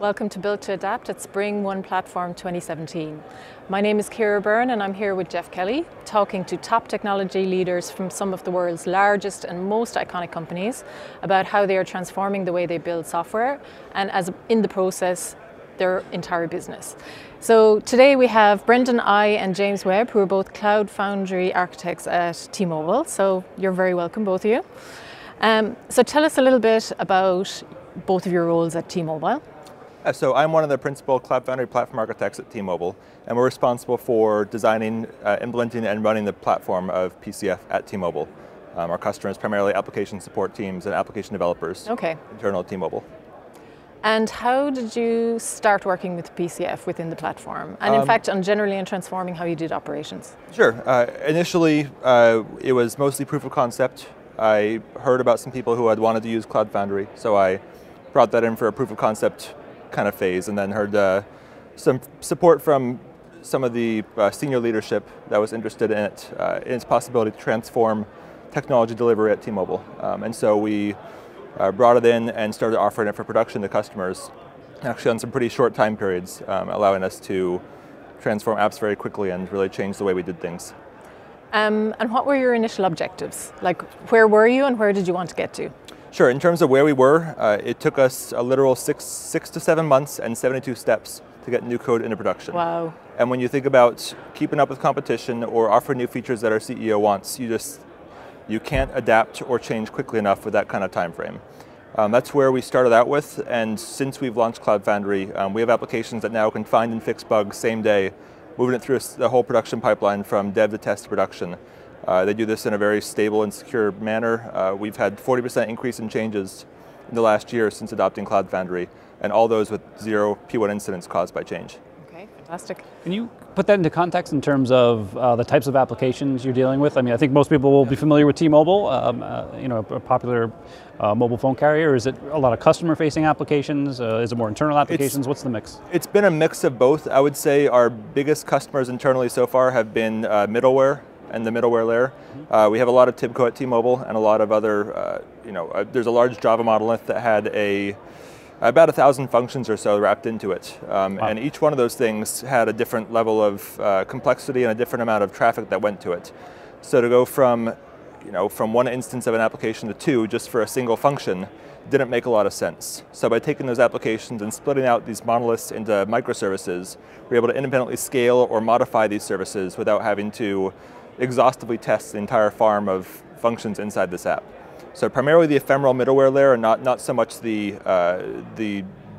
Welcome to Built to Adapt at SpringOne Platform 2017. My name is Ciara Byrne and I'm here with Jeff Kelly, talking to top technology leaders from some of the world's largest and most iconic companies about how they are transforming the way they build software and, in the process, their entire business. So today we have Brendan Aye and James Webb, who are both Cloud Foundry architects at T-Mobile. So you're very welcome, both of you. So tell us a little bit about both of your roles at T-Mobile. So I'm one of the principal Cloud Foundry platform architects at T-Mobile, and we're responsible for designing, implementing, and running the platform of PCF at T-Mobile. Our customers primarily application support teams and application developers, internal at T-Mobile. And how did you start working with PCF within the platform? And in fact, generally in transforming how you did operations? Sure. Initially, it was mostly proof of concept. I heard about some people who had wanted to use Cloud Foundry, so I brought that in for a proof of concept kind of phase, and then heard some support from some of the senior leadership that was interested in it, in its possibility to transform technology delivery at T-Mobile. And so we brought it in and started offering it for production to customers, actually on some pretty short time periods, allowing us to transform apps very quickly and really change the way we did things. And what were your initial objectives? Like, where were you and where did you want to get to? Sure, in terms of where we were, it took us a literal six to 7 months and 72 steps to get new code into production. Wow. And when you think about keeping up with competition or offering new features that our CEO wants, you can't adapt or change quickly enough with that kind of time frame. That's where we started out with, and since we've launched Cloud Foundry, we have applications that now can find and fix bugs same day, moving it through the whole production pipeline from dev to test to production. They do this in a very stable and secure manner. We've had 40% increase in changes in the last year since adopting Cloud Foundry, and all those with 0 P1 incidents caused by change. Okay, fantastic. Can you put that into context in terms of the types of applications you're dealing with? I mean, I think most people will be familiar with T-Mobile, a popular mobile phone carrier. Is it a lot of customer-facing applications? Is it more internal applications? What's the mix? It's been a mix of both. I would say our biggest customers internally so far have been middleware and the middleware layer. We have a lot of TIBCO at T-Mobile and a lot of other, there's a large Java monolith that had about 1,000 functions or so wrapped into it. Wow. And each one of those things had a different level of complexity and a different amount of traffic that went to it. So to go from one instance of an application to 2 just for a single function didn't make a lot of sense. So by taking those applications and splitting out these monoliths into microservices, we're able to independently scale or modify these services without having to exhaustively test the entire farm of functions inside this app. So primarily the ephemeral middleware layer, and not so much the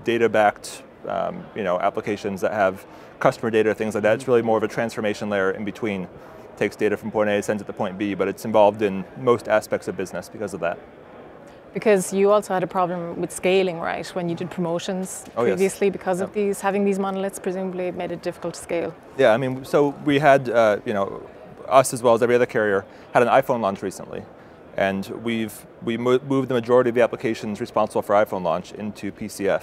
data-backed applications that have customer data, things like that. It's really more of a transformation layer in between. It takes data from point A, sends it to point B, but it's involved in most aspects of business because of that. Because you also had a problem with scaling, right? When you did promotions previously, because of having these monoliths, presumably it made it difficult to scale. Yeah, I mean, so we had, us as well as every other carrier had an iPhone launch recently. And we moved the majority of the applications responsible for iPhone launch into PCF.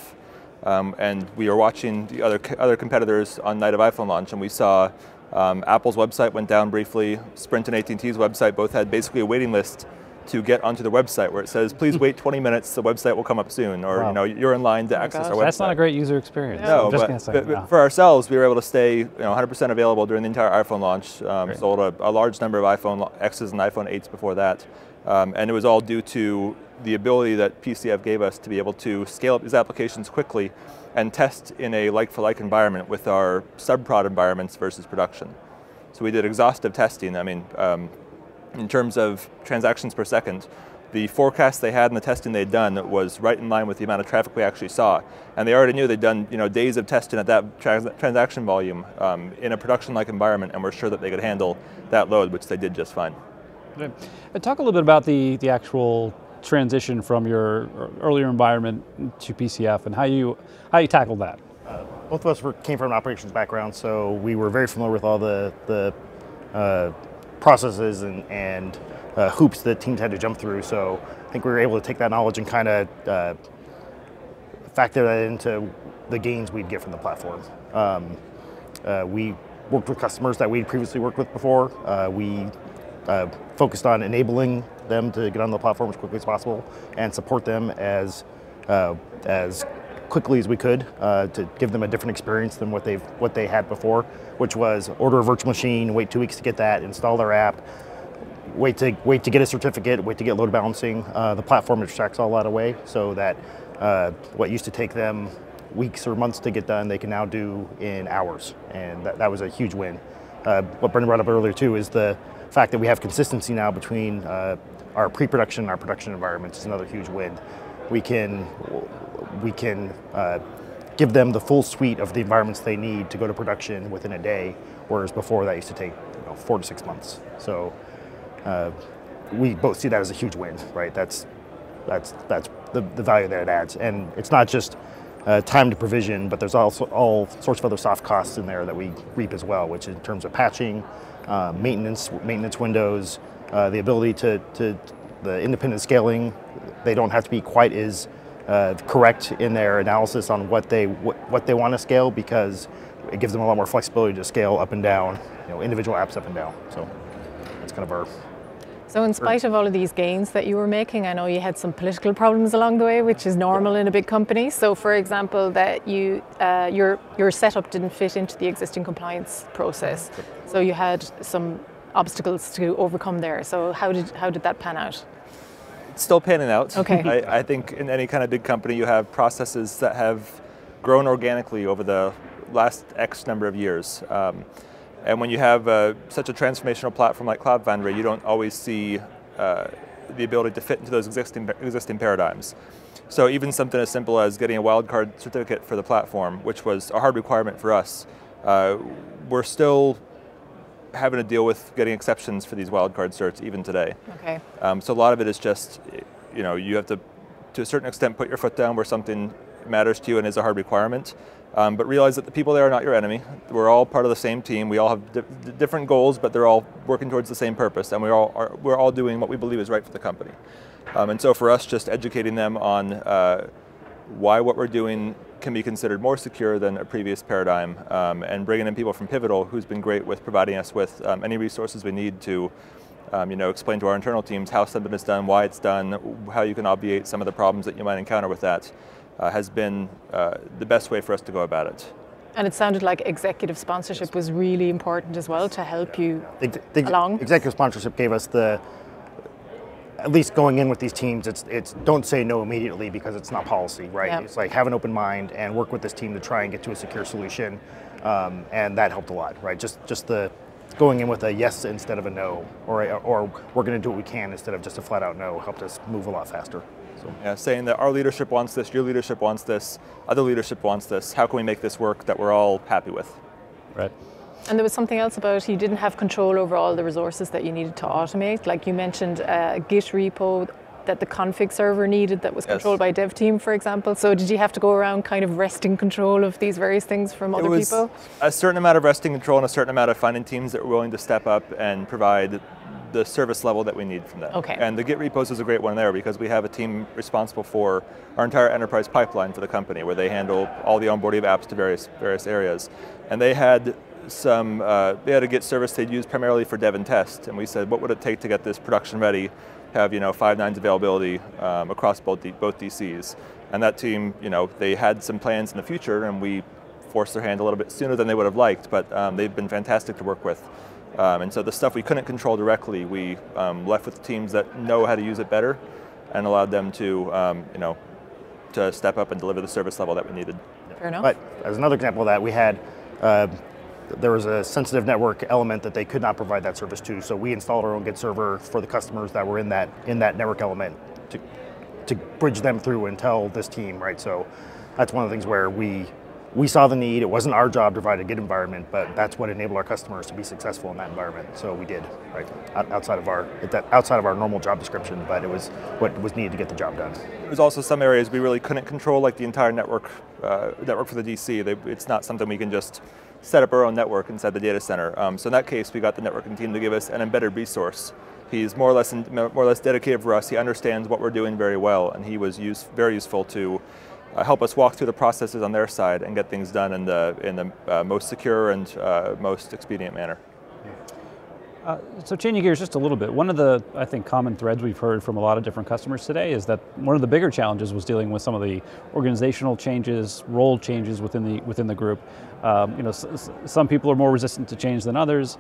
And we were watching the other competitors on night of iPhone launch, and we saw Apple's website went down briefly. Sprint and AT&T's website both had basically a waiting list to get onto the website where it says, please wait 20 minutes, the website will come up soon, or wow. You're in line to access our website. That's not a great user experience. No, but for ourselves, we were able to stay 100% available during the entire iPhone launch. Sold a large number of iPhone X's and iPhone 8s before that. And it was all due to the ability that PCF gave us to be able to scale up these applications quickly and test in a like-for-like environment with our sub-prod environments versus production. So we did exhaustive testing. I mean, in terms of transactions per second, the forecast they had and the testing they'd done was right in line with the amount of traffic we actually saw. And they already knew they'd done days of testing at that transaction volume in a production-like environment, and were sure that they could handle that load, which they did just fine. Talk a little bit about the actual transition from your earlier environment to PCF and how you tackled that. Both of us came from an operations background, so we were very familiar with all the processes and hoops that teams had to jump through. So I think we were able to take that knowledge and kind of factor that into the gains we'd get from the platform. We worked with customers that we'd previously worked with before. We focused on enabling them to get on the platform as quickly as possible and support them as quickly as we could to give them a different experience than what they had before, which was order a virtual machine, wait 2 weeks to get that, install their app, wait to get a certificate, wait to get load balancing. The platform abstracts all that away so that what used to take them weeks or months to get done, they can now do in hours, and that was a huge win. What Brendan brought up earlier too is the fact that we have consistency now between our pre-production and our production environments is another huge win. We can give them the full suite of the environments they need to go to production within a day, whereas before that used to take 4 to 6 months. So we both see that as a huge win, right? That's the value that it adds, and it's not just time to provision, but there's also all sorts of other soft costs in there that we reap as well, which in terms of patching, maintenance windows, the ability to the independent scaling. They don't have to be quite as correct in their analysis on what they want to scale, because it gives them a lot more flexibility to scale up and down, individual apps up and down. So that's kind of our. So in spite of all of these gains that you were making, I know you had some political problems along the way, which is normal in a big company. So for example, that your setup didn't fit into the existing compliance process. So you had some obstacles to overcome there. So how did that pan out? It's still panning out. Okay. I think in any kind of big company you have processes that have grown organically over the last X number of years. And when you have such a transformational platform like Cloud Foundry, you don't always see the ability to fit into those existing paradigms. So even something as simple as getting a wildcard certificate for the platform, which was a hard requirement for us, we're still having to deal with getting exceptions for these wildcard certs even today. Okay. So a lot of it is just, you have to a certain extent, put your foot down where something matters to you and is a hard requirement. But realize that the people there are not your enemy. We're all part of the same team. We all have different goals, but they're all working towards the same purpose, and we're all doing what we believe is right for the company. And so for us, just educating them on why what we're doing can be considered more secure than a previous paradigm, and bringing in people from Pivotal, who's been great with providing us with any resources we need to explain to our internal teams how something is done, why it's done, how you can obviate some of the problems that you might encounter with that. Has been the best way for us to go about it. And it sounded like executive sponsorship was really important as well to help you along. Executive sponsorship gave us at least going in with these teams, it's don't say no immediately because it's not policy, right? Yep. It's like have an open mind and work with this team to try and get to a secure solution, and that helped a lot, right? Just the going in with a yes instead of a no, or we're going to do what we can instead of just a flat out no, helped us move a lot faster. So. Yeah, saying that our leadership wants this, your leadership wants this, other leadership wants this. How can we make this work that we're all happy with? Right. And there was something else about you didn't have control over all the resources that you needed to automate. Like you mentioned a Git repo that the config server needed that was controlled by dev team, for example. So did you have to go around kind of wresting control of these various things from other people? A certain amount of wresting control and a certain amount of finding teams that were willing to step up and provide the service level that we need from them. Okay. And the Git repos is a great one there because we have a team responsible for our entire enterprise pipeline for the company, where they handle all the onboarding of apps to various areas. And they had they had a Git service they'd use primarily for dev and test, and we said, what would it take to get this production ready, have 5 nines availability across both DCs? And that team, they had some plans in the future, and we forced their hand a little bit sooner than they would have liked, but they've been fantastic to work with. And so the stuff we couldn't control directly, we left with the teams that know how to use it better, and allowed them to, to step up and deliver the service level that we needed. Fair enough. But as another example of that, we had there was a sensitive network element that they could not provide that service to, so we installed our own Git server for the customers that were in that network element to bridge them through and tell this team, right? So that's one of the things where we saw the need. It wasn't our job to provide a Git environment, but that's what enabled our customers to be successful in that environment. So we did, right, outside of our normal job description, but it was what was needed to get the job done. There was also some areas we really couldn't control, like the entire network for the DC. It's not something we can just set up our own network inside the data center. So in that case, we got the networking team to give us an embedded resource. He's more or less dedicated for us. He understands what we're doing very well, and he was very useful to help us walk through the processes on their side and get things done in the most secure and most expedient manner. So changing gears just a little bit, one of the, I think, common threads we've heard from a lot of different customers today is that one of the bigger challenges was dealing with some of the organizational changes, role changes within the group. Some people are more resistant to change than others.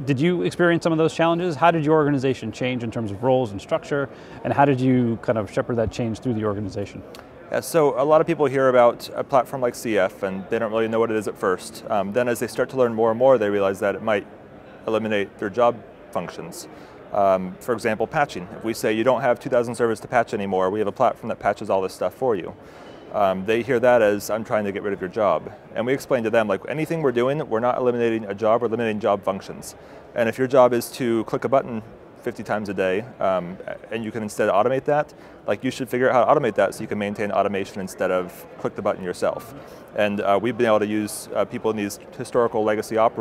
Did you experience some of those challenges? How did your organization change in terms of roles and structure, and how did you kind of shepherd that change through the organization? Yeah, so a lot of people hear about a platform like CF and they don't really know what it is at first. Then as they start to learn more and more, they realize that it might eliminate their job functions. For example, patching. If we say you don't have 2,000 servers to patch anymore, we have a platform that patches all this stuff for you. They hear that as, I'm trying to get rid of your job. And we explain to them, like, anything we're doing, we're not eliminating a job, we're eliminating job functions. And if your job is to click a button 50 times a day, and you can instead automate that, like, you should figure out how to automate that so you can maintain automation instead of click the button yourself. And we've been able to use people in these historical legacy ops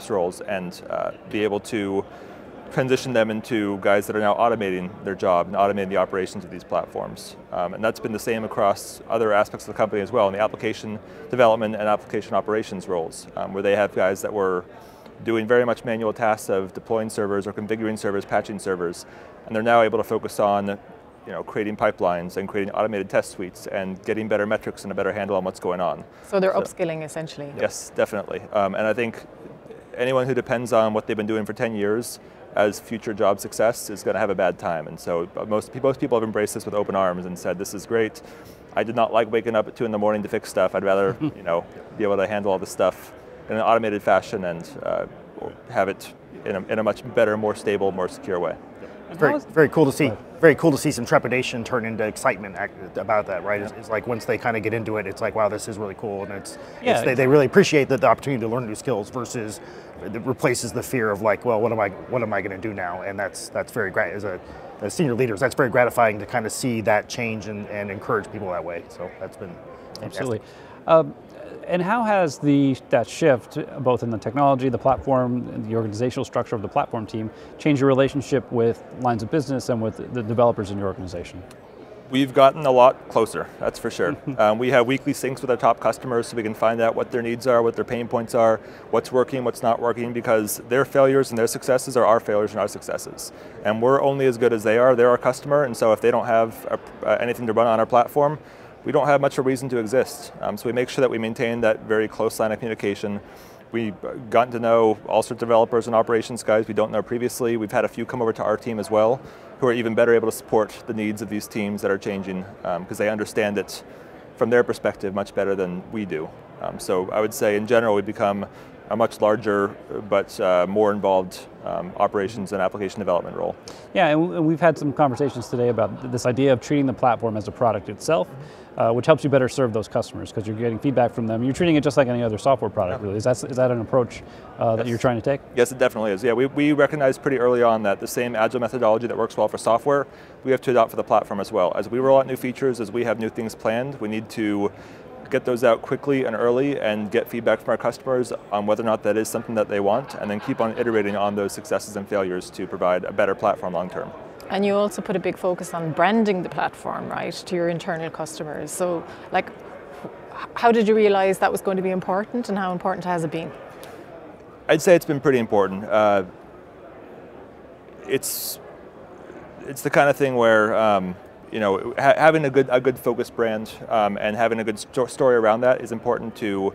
roles and be able to transition them into guys that are now automating their job and automating the operations of these platforms. And that's been the same across other aspects of the company as well, in the application development and application operations roles, where they have guys that were doing very much manual tasks of deploying servers or configuring servers, patching servers, and they're now able to focus on creating pipelines and creating automated test suites and getting better metrics and a better handle on what's going on. So they're upskilling essentially. Yes, definitely. And I think anyone who depends on what they've been doing for 10 years as future job success is going to have a bad time. And so most people have embraced this with open arms and said, this is great. I did not like waking up at 2 in the morning to fix stuff. I'd rather be able to handle all this stuff in an automated fashion and have it in a much better, more stable, more secure way. Very cool to see. Very cool to see some trepidation turn into excitement about that, right? It's like once they kind of get into it, it's like, wow, this is really cool, and they really appreciate the opportunity to learn new skills versus it replaces the fear of like, well, what am I going to do now? And that's very great as senior leaders. That's very gratifying to kind of see that change and encourage people that way. So that's been fantastic. Absolutely. And how has that shift, both in the technology, the platform, and the organizational structure of the platform team, changed your relationship with lines of business and with the developers in your organization? We've gotten a lot closer, that's for sure. We have weekly syncs with our top customers so we can find out what their needs are, what their pain points are, what's working, what's not working, because their failures and their successes are our failures and our successes. And we're only as good as they are. They're our customer, and so if they don't have anything to run on our platform, we don't have much of a reason to exist. So we make sure that we maintain that very close line of communication. We've gotten to know all sorts of developers and operations guys we don't know previously. We've had a few come over to our team as well, who are even better able to support the needs of these teams that are changing, because they understand it from their perspective much better than we do. So I would say in general we've become a much larger but more involved operations and application development role. Yeah, and we've had some conversations today about this idea of treating the platform as a product itself, which helps you better serve those customers because you're getting feedback from them. You're treating it just like any other software product, really. Is that an approach that you're trying to take? Yes, it definitely is. Yeah, we recognized pretty early on that the same agile methodology that works well for software, we have to adopt for the platform as well. As we roll out new features, as we have new things planned, we need to get those out quickly and early and get feedback from our customers on whether or not that is something that they want, and then keep on iterating on those successes and failures to provide a better platform long term. And you also put a big focus on branding the platform, right, to your internal customers. So, like, how did you realize that was going to be important, and how important has it been? I'd say it's been pretty important. It's the kind of thing where having a good focused brand and having a good story around that is important to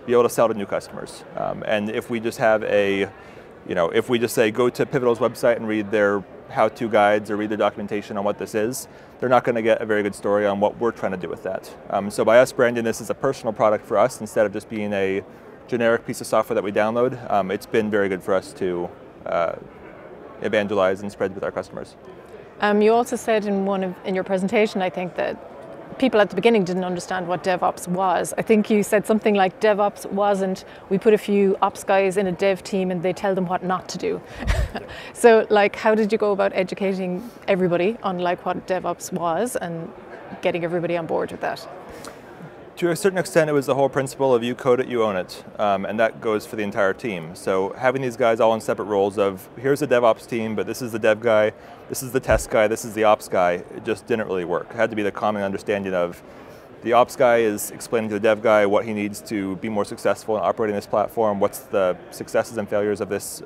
be able to sell to new customers. And if we just have if we just say go to Pivotal's website and read their how-to guides or read their documentation on what this is, they're not going to get a very good story on what we're trying to do with that. So by us branding this as a personal product for us instead of just being a generic piece of software that we download, it's been very good for us to evangelize and spread with our customers. You also said in your presentation, I think, that people at the beginning didn't understand what DevOps was. I think you said something like DevOps wasn't, we put a few ops guys in a dev team and they tell them what not to do. So, like, how did you go about educating everybody on like what DevOps was and getting everybody on board with that? To a certain extent, it was the whole principle of you code it, you own it, and that goes for the entire team. So having these guys all in separate roles of, here's the DevOps team, but this is the dev guy, this is the test guy, this is the ops guy, it just didn't really work. It had to be the common understanding of, the ops guy is explaining to the dev guy what he needs to be more successful in operating this platform, what's the successes and failures of this,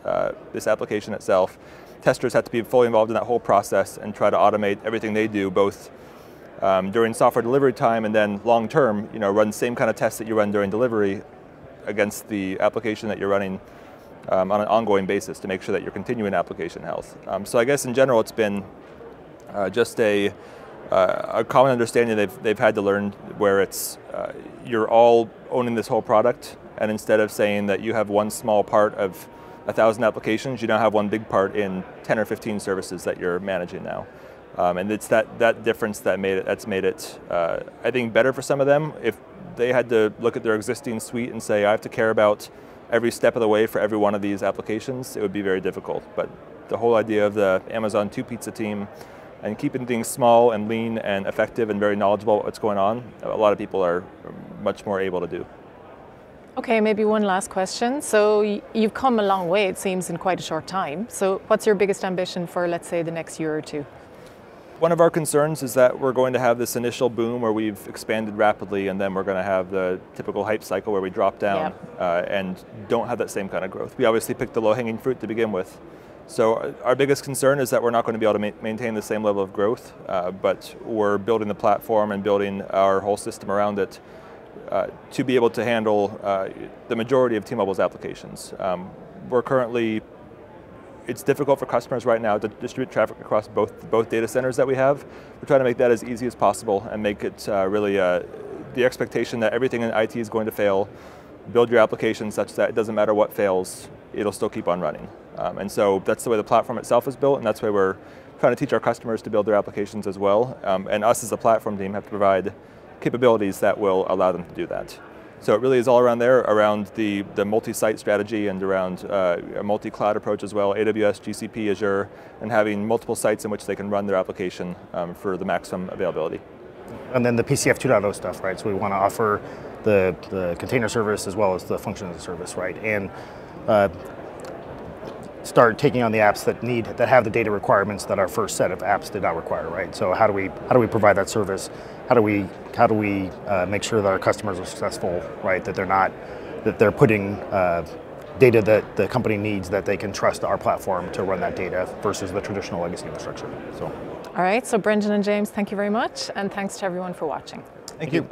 this application itself. Testers have to be fully involved in that whole process and try to automate everything they do, both during software delivery time and then long term, run the same kind of tests that you run during delivery against the application that you're running on an ongoing basis to make sure that you're continuing application health. So I guess in general it's been just a common understanding they've had to learn, where it's you're all owning this whole product, and instead of saying that you have one small part of 1,000 applications, you now have one big part in 10 or 15 services that you're managing now. And it's that difference that's made it, I think, better for some of them. If they had to look at their existing suite and say, I have to care about every step of the way for every one of these applications, it would be very difficult. But the whole idea of the Amazon 2-pizza team and keeping things small and lean and effective and very knowledgeable about what's going on, a lot of people are much more able to do. Okay, maybe one last question. So you've come a long way, it seems, in quite a short time. So what's your biggest ambition for, let's say, the next year or two? One of our concerns is that we're going to have this initial boom where we've expanded rapidly, and then we're going to have the typical hype cycle where we drop down and don't have that same kind of growth. We obviously picked the low-hanging fruit to begin with. So our biggest concern is that we're not going to be able to maintain the same level of growth, but we're building the platform and building our whole system around it to be able to handle the majority of T-Mobile's applications. We're currently, it's difficult for customers right now to distribute traffic across both data centers that we have. We're trying to make that as easy as possible and make it really the expectation that everything in IT is going to fail. Build your application such that it doesn't matter what fails, it'll still keep on running. And so that's the way the platform itself is built, and that's why we're trying to teach our customers to build their applications as well. And us as a platform team have to provide capabilities that will allow them to do that. So it really is all around there, around the multi-site strategy and around a multi-cloud approach as well, AWS, GCP, Azure, and having multiple sites in which they can run their application for the maximum availability. And then the PCF 2.0 stuff, right? So we want to offer the container service as well as the function as a service, right? And start taking on the apps that have the data requirements that our first set of apps did not require, right? So how do we provide that service? How do we make sure that our customers are successful, right? That they're putting data that the company needs, that they can trust our platform to run that data versus the traditional legacy infrastructure. So. All right, so Brendan and James, thank you very much, and thanks to everyone for watching. Thank you.